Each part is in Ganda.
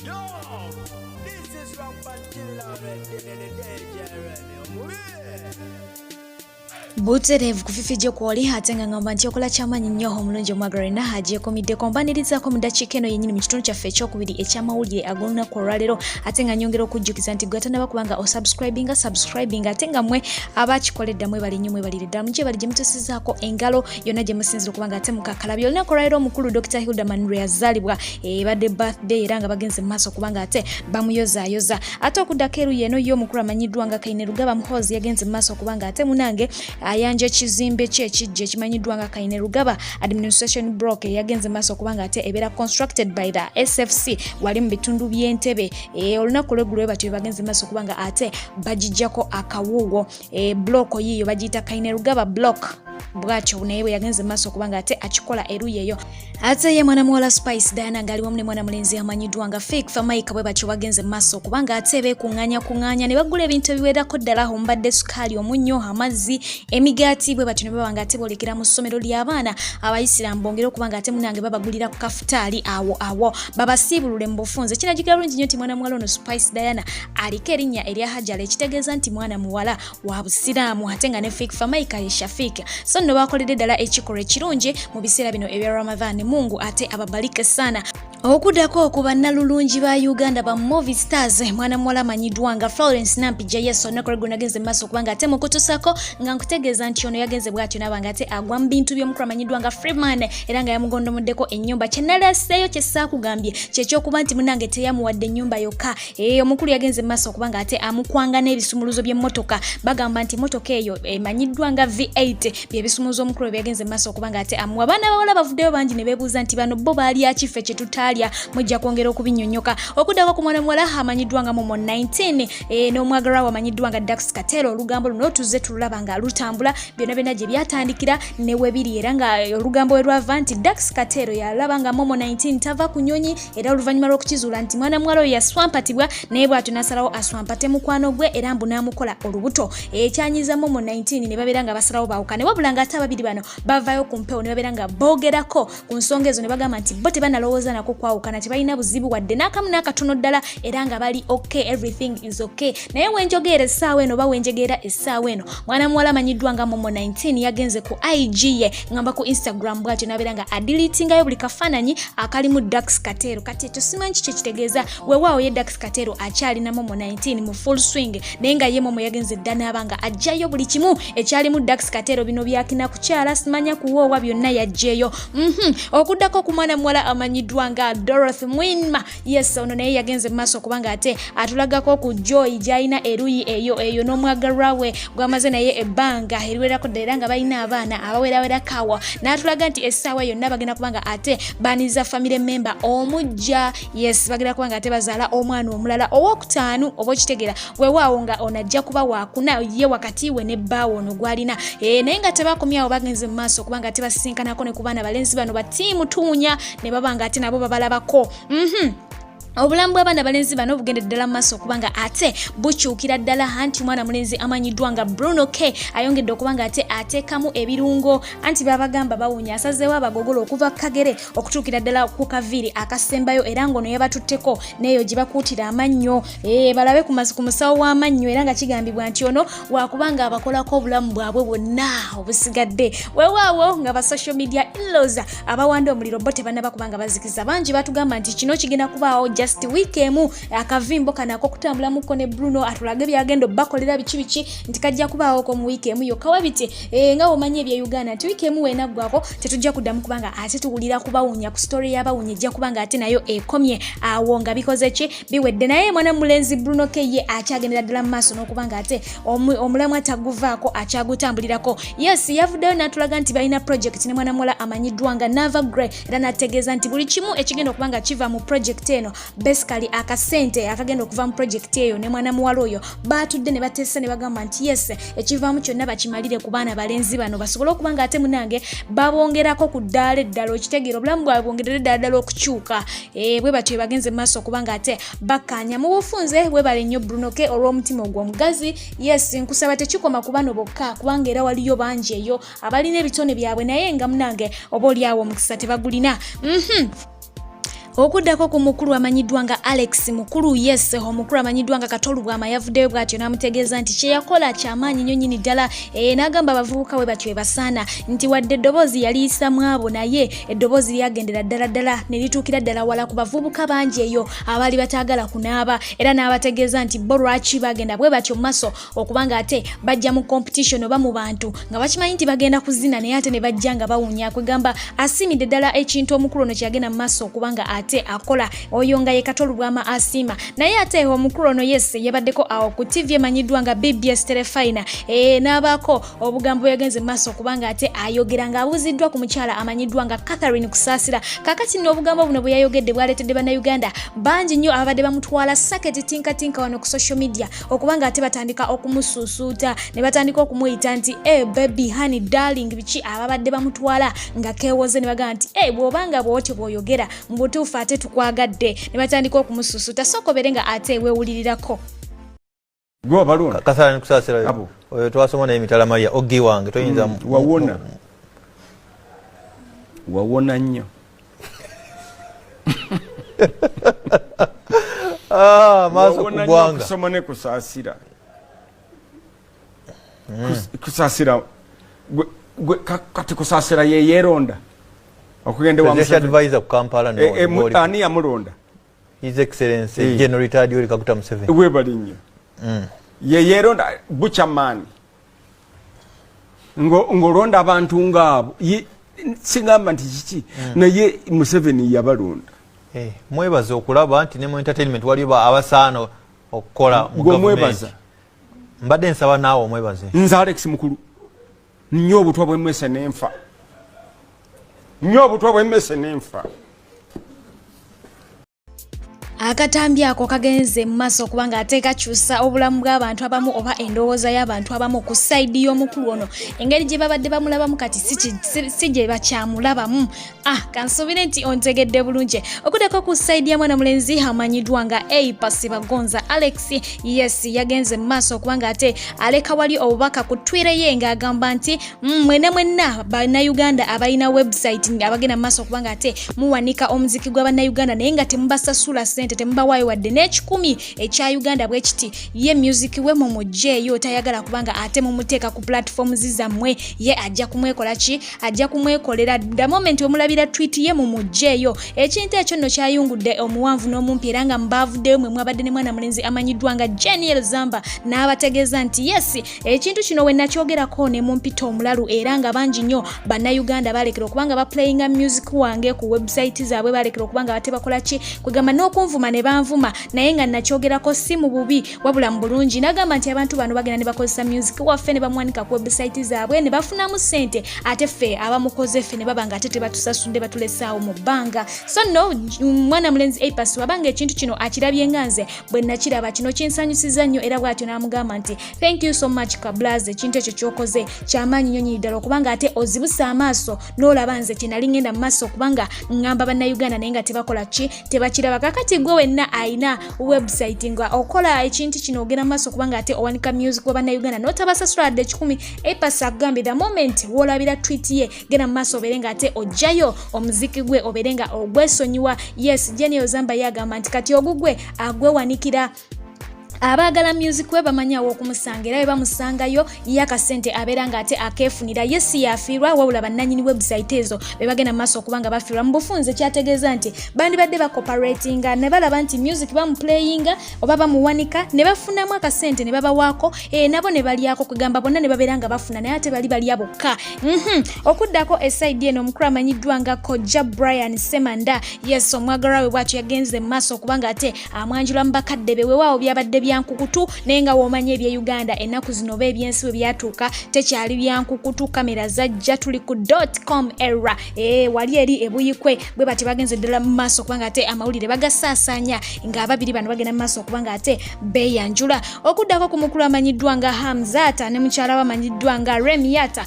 Yo, this is Rampant Killer in the day, Buterevu kufifije kwoli hatenga ngamba nti okola kyamanyi nnyo omulungi omwagala na Ajje komidde kombanirizaako mu dakiika eno yennyini mu kitundu kyaffe ekyokubiri ekyamawulire ag'olunaku olwaleero ate nga nyongera okujjukiza nti gwe atanaba kubanga osubscribinga ate nga mmwe abakikoledda mwebali nnyo mwebalire ddala mugye bali gye mutusizaako engalo yonna gye musinzira okubanga ate mukakalabya olunaku olwaleero omukulu Dr. Hildaman lwe yazaalibwa ebadde birthday era nga bagenze mu maaso kubanga ate bamuyozaayoza ate okuddako eru yeno yo omukulu amanyiddwa nga Kainerugaba Muhoozi yagenze mu maaso kubanga ate munange ayanja ekizimbe kye ekijja ekimanyiddwa nga Kainerugaba Administration Block yagenze maaso kubanga ate ebeera constructed by the SFC wali mu bitundu by'Entebbe olunaku lw'eggulo batyo bagenze maaso kubanga ate bagijjako akawuuwo block yiyo bagiyita Kainerugaba block bwatyo naye bwe yagenze maaso kubanga ate akikola eruyi eyo ate ye mwana muwala Spice Diana ngali wamu ne mwana mulenzi amanyiddwa nga Fake Famaika bwe batyo bagenze maaso kubanga ate beekuŋŋaanya ne bagula ebintu ebiwerako ddala ombadde sukaali omunnyo amazzi emigaati bwe batyo ne babanga ate boolekera mu ssomero ly'abaana abayisiraamu bongera okubanga ate munange babagulira ku kafutaali awo babasiibulule mu bufunze kinajjukira bulungi nnyo nti mwana muwala ono Spice Diana aliko erinnya erya Hajjala ekitegeeza nti mwana muwala wa busiraamu ate nga ne Fake Famaika ye Shafika so nno bakoledde ddala ekikolwa ekirungi mu biseera bino ebya Ramadhan Mungu ate ababalike sana okuddako okuba nnalulungi ba Uganda ba movie stars mwana muwala amanyiddwa nga Florence Nampijja yes olunaku lw'eggulo nagenze mu maaso kubanga ate mukutusako nga nkutegeeza nti ono yagenze bw'atyo nabanga ate agwa mu bintu by'omukulu amanyiddwa nga Freeman era nga yamugondomoddeko ennyumba kyenalaseeyo kye saakugambye kyekyokuba nti munange teyamuwadde ennyumba yokka omukulu yagenze mu maaso kubanga ate amukwanga n'ebisumuluzo by'emmotoka bagamba nti emmotoka eyo emanyiddwa nga V8 byebisumuluzo omukulu byagenze mu maaso kubanga ate amuwa abaana bawala bavuddeyo bangi ne beebuuza nti bano bo baali akife kye tutaalya mujja kwongera okubinnyonnyoka okuddako ku mwana muwala amanyiddwa nga Momo 19 n'omwagalwa we amanyiddwa nga Kartel olugambo luno tuzze tululaba nga lutambula byonna gye byatandikira ne webiri era nga olugambo we lwava nti Kartel yalaba nga Momo 19 tava ku nnyonyi era oluvannyuma lw'okukizuula nti mwana muwala oyo yaswampatibwa naye bw'atyo n'asalawo aswampate mukwano gwe era mbu n'amukola olubuto ekyanyiza Momo 19 ne babeera nga basalawo baawukane wabula nga ate ababiri bano bavaayo ku mpewo ne babeera nga boogerako ku nsonga ezo ne bagamba nti bo tebanalowooza nako kwawukana tebalina buzibu wadde n'akamu n'akatono ddala era nga bali okay everything is okay naye wenjogeera essaawa eno oba wenjegeera essaawa eno mwana muwala amanyiddwa nga Momo 19 yagenze ku IG ye ngamba ku Instagram bw'atyo n'abeera nga adilitingayo buli kafaananyi akalimu Kartel kati ekyo simanyi kiki kitegeeza weewaawo ye Kartel akyalina Momo 19 mu full swing naye nga ye Momo yagenze dda n'aba nga ajjayo buli kimu ekyalimu Kartel bino byakina kukyala simanya kuwoowa byonna yajjeeyo okuddako ku mwana muwala amanyiddwa nga Dorothy Mwinma yes ono naye yagenze mu maaso kubanga ate atulagako ku Joy gy'alina eruyi eyo n'omwagalwa we gw'amaze naye ebbanga eriwerako ddala nga balina abaana abawerawera-kawa n'atulaga nti essaawa yonna bagenda kubanga ate baniza family member omujja yes bagenda kubanga ate bazaala omwana omulala owokutaano oba okitegeera weewaawo nga ono ajja kuba wakuna ye wakati we ne bbaawo ono gw'alina naye nga tebakomyawo bagenze mu maaso kubanga ate basinkanako ne ku baana balenzi bano batiimu tuunya ne babanga ate nabo babalabako obulamu bw'abaana balenzi bano bugende ddala mu maaso okubanga ate bukyukira ddala anti mwana mulenzi amanyiddwa nga Bruno K ayongedde okubanga ate ateekamu ebirungo anti babagamba bawunya asazeewo abagogolo okuva Kagere okutuukira ddala ku Kaviiri akasembayo era ng'ono yabatutteko neeyo gye bakuutira amannyo balabe ku musawo w'amannyo era nga kigambibwa nti ono wakubanga abakolako obulamu bwabwe bwonna obusigadde weewaawo nga ba social media in-laws abawanda omuliro bo tebannaba kubanga bazikiza bangi batugamba nti kino kigenda kubaawo just week emu akavimbo kanako kutambulamuko ne Bruno atulage byagendo bakolera biki nti kajja kubaawo ko mu week emu yokka wabiti nga omanyi ebya Uganda nti week emu wenaggwako tetujja kuddamu kubanga ate tuwulira kubawunya ku story y'abawunya ejja kubanga ate nayo ekomye awo nga bikoze ki biwedde naye mwana mulenzi Bruno K ye akyagendera ddala mu maaso n'okubanga ate omulamu ataguvaako akyagutambulirako yes yavuddeyo n'atulaga nti balina project ne mwana muwala amanyiddwa nga Nava Gray era n'ategeeza nti buli kimu ekigenda okubanga kiva mu project eno basically akasente akagenda okuva mu project eyo ne mwana muwala oyo batudde ne bateesa ne bagamba nti yes ekivaamu kyonna bakimalire ku baana balenzi bano basobole okubanga ate munange babongerako ku ddaala eddala okitegeera obulamu bwabwe bwongerere ddala okukyuka bwe batyo bagenze mu maaso okubanga ate bakkaanya mu bufunze webale nnyo Bruno K olw'omutima ogw'omugazi yes nkusaba tekikoma ku bano bokka kubanga era waliyo bangi eyo abalina ebitone byabwe naye nga munange oba oliawo omukisa tebagulina Okuddako ku mukulu amanyiddwa nga Alex mukulu yes omukulu amanyiddwa nga Katolubwama yavuddeyo bw'atyo n'amutegeeza nti kye yakola ky'amaanyi nnyo nnyini ddala n'agamba abavubuka we batyo basaana nti wadde eddoboozi yaliyisa mwabo naye eddoboozi lyagendera ddala ne lituukira ddala wala ku bavubuka bangi eyo abaali bataagala kunaaba era n'abategeeza nti bo lwaki bagenda bwe batyo mu maaso okubanga ate bajja mu competition oba mu bantu nga bakimanyi nti bagenda kuzina naye ate ne bajja nga bawunya kwegamba asimidde ddala ekintu omukulu ono kyagenda mu maaso okubanga ate akola oyo nga ye Katolubwama asiima naye ate omukulu ono yes yabaddeko awo ku TV emanyiddwa nga BBS Telefina n'abaako obugambo yagenze mu maaso okubanga ate ayogera ng'abuuziddwa ku mukyala amanyiddwa nga Catherine Kusaasira kakati n'obugambo buno bwe yayogedde bwaleetedde bannayuganda bangi nnyo abadde bamutwala saketi tinkatinka wano ku social media okubanga ate batandika okumusuusuuta ne batandika okumuyita nti baby honey darling biki ababadde bamutwala nga keewoze ne bagamba nti bw'obanga bw'otyo bw'oyogera mu butuufu ate tukwagadde ne batandika okumusuusuuta sooka obeere nga ate weewulirirako gwo baluna Catherine Kusaasira oyo twasoma naye Mitala Maria oggi wange toyinza wawona nnyo maaso kubwanga kusoma ne Kusaasira Kusaasira kati Kusaasira ye yeronda okugende wa advisor ku Kampala ani yamulonda His Excellency General Retired Yoweri Kaguta Museveni we bali nnyo ye yeronda buchamani ngolonda abantu ngabo singamba nti kiki naye Museveni yabalonda mwebaze okulaba nti ne mu entertainment waliwo abasaano okukola mu government mbadde nsaba naawe omwebaze nze Alex mukulu nnyo obutwa bw'emmese n'enfa akatambi ako kagenze mu maaso okubanga ate kakyusa obulamu bw'abantu abamu oba endowooza y'abantu abamu ku sayidi y'omukulu ono engeri gye babadde bamulabamu kati si gye bakyamulabamu kansuubire nti ontegedde bulungi okuddako ku sayidi ya mwana mulenzi amanyiddwa nga Pasi Bagonza Alex yes yagenze mu maaso okubanga ate aleka wali obubaka ku Twitter ye ng'agamba nti mwenna bannayuganda abalina website abagenda mu maaso okubanga ate muwanika omuziki gw'abannayuganda naye nga temubasasula sente temubawaayo wadde n'ekikumi ekya Uganda bwe kiti ye music we Momo yo tayagala kubanga ate mumuteeka ku platforms zammwe ye ajja kumwekola ki ajja kumwekolera the moment omulabira tweet ye Momo yo ekintu ekyo nno kyayungudde omuwanvu n'omumpi era nga mbavuddeyo mwe mwabadde ne mwana mulenzi amanyiddwa nga Jeniel Zamba n'abategeeza nti yes ekintu kino we nakyogerako ne mumpita omulalu era nga bangi nnyo bannayuganda balekera okubanga baplayinga music wange ku website zaabwe balekera okubanga bate bakola ki kwegamba n'okunvuma ne banvuma naye nga nakyogerako si mu bubi wabula mu bulungi nagamba nti abantu bano bagenda ne bakozesa music waffe ne bamwanika ku website zaabwe ne bafunamu ssente ate ffe abamukoze ffe ne baba nga ate tebatusasudde batulesaawo mu bbanga so no mwana mulenzi Pasi wabanga ekintu kino akirabye nga nze bwe nakiraba kino kinsanyusiza nnyo era bw'atyo n'amugamba nti thank you so much Kablaze ekintu ekyo ky'okoze ky'amaanyi nnyo nnyini ddala okubanga ate ozibusa amaaso n'olaba nze kye nali ngenda mu maaso okubanga ngamba bannayuganda naye nga tebakola ki tebakiraba kakati gwe wenna ayina website nga okola ekintu kino ogenda mu maaso okubanga ate owanika music w'abannayuganda n'otabasasula wadde ekikumi Pasi agambye the moment w'olabira tweet ye genda mu maaso obeere nga ate ojjayo omuziki gwe obeere nga ogwesonyiwa yes Jeniel Zamba yagamba nti kati ogugwe agwewanikira abaagala music we bamanyawo okumusanga era we bamusangayo yakasente abeera nga ate akeefunira yesi yafiirwa wabula bannanyini website ezo be bagenda mu maaso okubanga bafiirwa mu bufunze kyategeeza nti bandibadde bakoparatinga ne balaba nti music bamuplayinga oba bamuwanika ne bafunamu akasente ne babawaako nabo ne balyako kugamba bonna ne babeera nga bafuna naye ate bali balya bokka okuddako esaidi eno omukulu amanyiddwa nga Kojja Brian Semanda yes omwagalwa we bw'atyo yagenze mu maaso okubanga ate amwanjula mu bakadde be weewaawo byabadde byankukutu naye nga womanye ebye Uganda ennaku zino oba ebyensi we byatuuka tekyali byankukutu kamera zajja tuli ku .com era wali eri ebuyikwe bwe bati bagenze ddala mu maaso okubanga ate amawulire bagasaasaanya nga ababiri bano bagenda mu maaso okubanga ate beeyanjula okuddako ku mukulu amanyiddwa nga Hamzata ne mukyala we amanyiddwa nga Remyata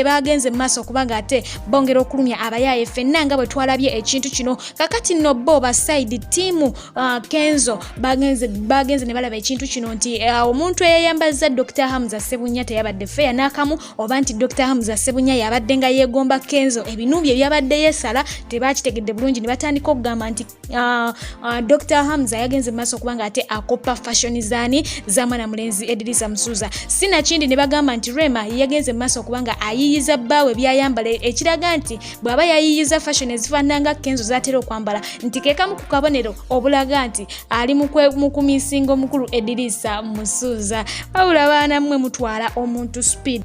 bagenze mu maaso okubanga ate bongera okulumya abayaaye ffenna nga bwe twalabye ekintu kino kakati nno bo baside tiimu Kenzo bagenze ne balaba ekintu kino nti omuntu eyayambaza Dr. Hamza Sebunya teyabadde fair nakamu oba nti Dr. Hamza Sebunya yabadde nga yegomba Kenzo ebinubye byabadde yesala tebakitegedde bulungi ne batandika okugamba nti Dr. Hamza yagenze maaso kubanga ate akopa fashion zani za mwana mulenzi Edrisa Msuza sina kindi ne bagamba nti Rema yagenze maaso kubanga ayiyiza bbawe byayambala ekiraga nti bwaba yayiyiza fashion ezifananga Kenzo zatera okwambala nti kekamu ku kabonero obulaga nti ali mu kumisingo mukulu Edrisa Msuza wabula baana mmwe mutwala omuntu speed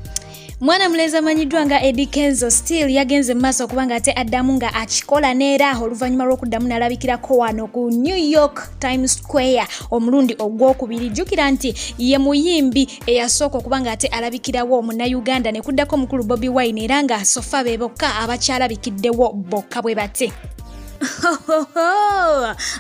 Mwana mulenzi amanyiddwa nga Eddie Kenzo still yagenze maaso kubanga ate addamu nga akikola neera oluvannyuma lw'okuddamu n'alabikirako wano ku New York Times Square omulundi ogwokubiri jjukira nti ye muyimbi eyasooka okubanga ate alabikirawo Munnayuganda ne kuddako mukulu Bobi Wine era nga sofa be bokka abakyalabikiddewo bokka bwe bate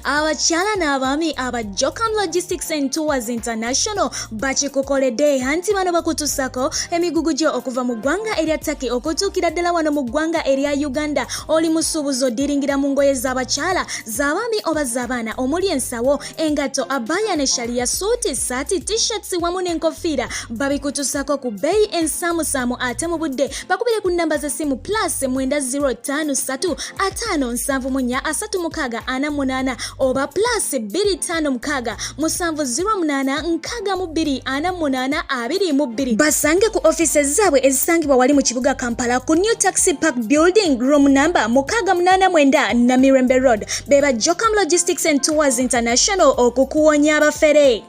abakyala n'abaami aba Jokam Logistics and Tours International bakikukoledde anti bano bakutusako emigugu gyo okuva mu ggwanga erya Turkey okutuukira ddala wano mu ggwanga erya Uganda oli musuubuzi odiringira mu ngoye z'abakyala z'abaami oba z'abaana omuli ensawo engatto abaya ne sharia suuti saati t-shirts wamu n'enkofiira babikutusako ku bbeeyi ensaamusaamu ate mu budde bakubire ku nnamba z'essimu +9053 5 asatu mukaga ana munana oba +256 musanvu 08 nkaga mu 2 ana munana 22 basange ku offices zaabwe ezisangibwa wali mu kibuga Kampala ku New Taxi Park Building room number 689 na Mirembe Road beba Jokam Logistics and Tours International okukuwonya abafere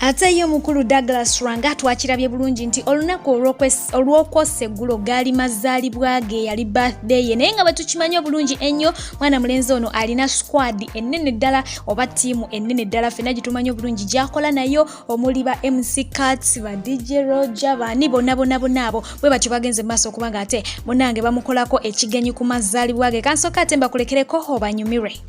Ate yo mukulu Douglas Ranga twakirabye bulungi nti olunaku olw'okwoseggulo gaali mazaalibwa ge yali birthday ye naye nga batukimanyi bulungi ennyo mwana mulenzi ono alina squad ennene ddala oba ttiimu ennene ddala ffenna gitumanyi bulungi gyakola nayo omuli ba MC Cuts ba DJ Roger bani bonna abo bwe batyo bagenze maaso okubanga ate munange bamukolako ekigenyi ku mazaalibwa ge kansooka ate mbakulekereko obanyumire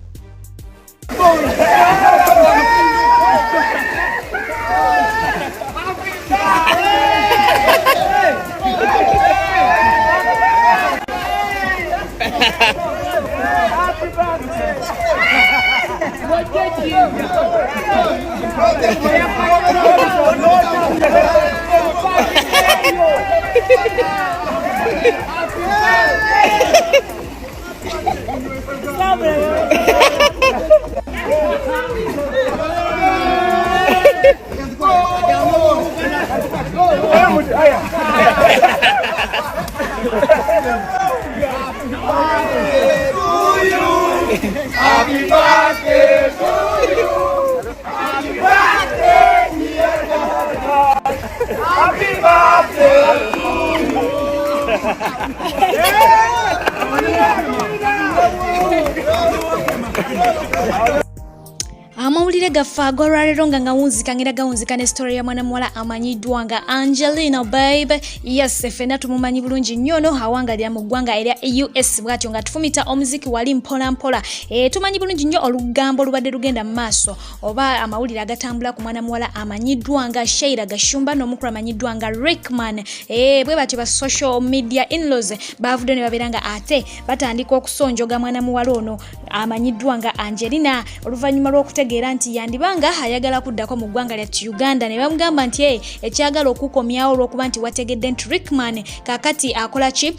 Happy birthday to you. Happy birthday, dear God. Happy birthday to you. Amawulire gaffe ag'olwaleero nga gawunzika ne story ya mwana muwala amanyiddwa nga Angelina babe. Yes, ffenna tumumanyi bulungi nnyo no awangalira mu ggwanga erya US bw'atyo nga tufumita omuziki wali mpola. Tumanyi bulungi nnyo olugambo lubadde lugenda mu maaso oba amawulire agatambula ku mwana muwala amanyiddwa nga Sheila Gashumba n'omukulu amanyiddwa nga Rickman. Bwe batyo ba social media in-laws baavudde ne babeera nga ate batandika okusonjoga mwana muwala ono amanyiddwa nga Angelina oluvannyuma lw'okutegeera nti yandibanga ayagala kuddako mu ggwanga lya Uganda ne bamugamba nti ekyagala okukomyawo olw'okuba nti wategedde nti Rickman kakati akola ki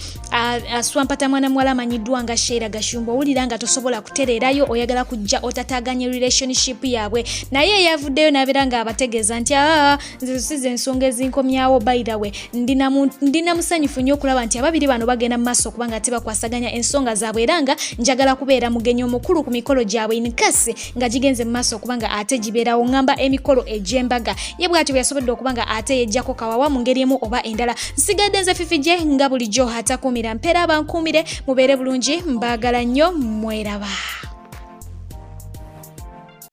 aswampata mwana muwala amanyiddwa nga Sheila Gashumba owulira nga tosobola kutereerayo oyagala kujja otataganya relationship yaabwe naye yavuddeyo n'abeera nga abategeeza nti nze size ensonga ezinkomyawo by the way ndina musanyufu nnyo okulaba nti ababiri bano bagenda mu maaso kubanga ate bakwasaganya ensonga zaabwe era nga njagala kubeera mugenyi omukulu ku mikolo gyabwe inkasi nga gigenze mu maaso okubanga ate gibeerawo ngamba emikolo egy'embaga ye bw'atyo bwe yasobodde okubanga ate yejjako kawawa mu ngeri emu oba endala nsigadde nze Fifije nga bulijjo atakuumira mpeera abankuumire mubeere bulungi mbaagala nnyo mweraba.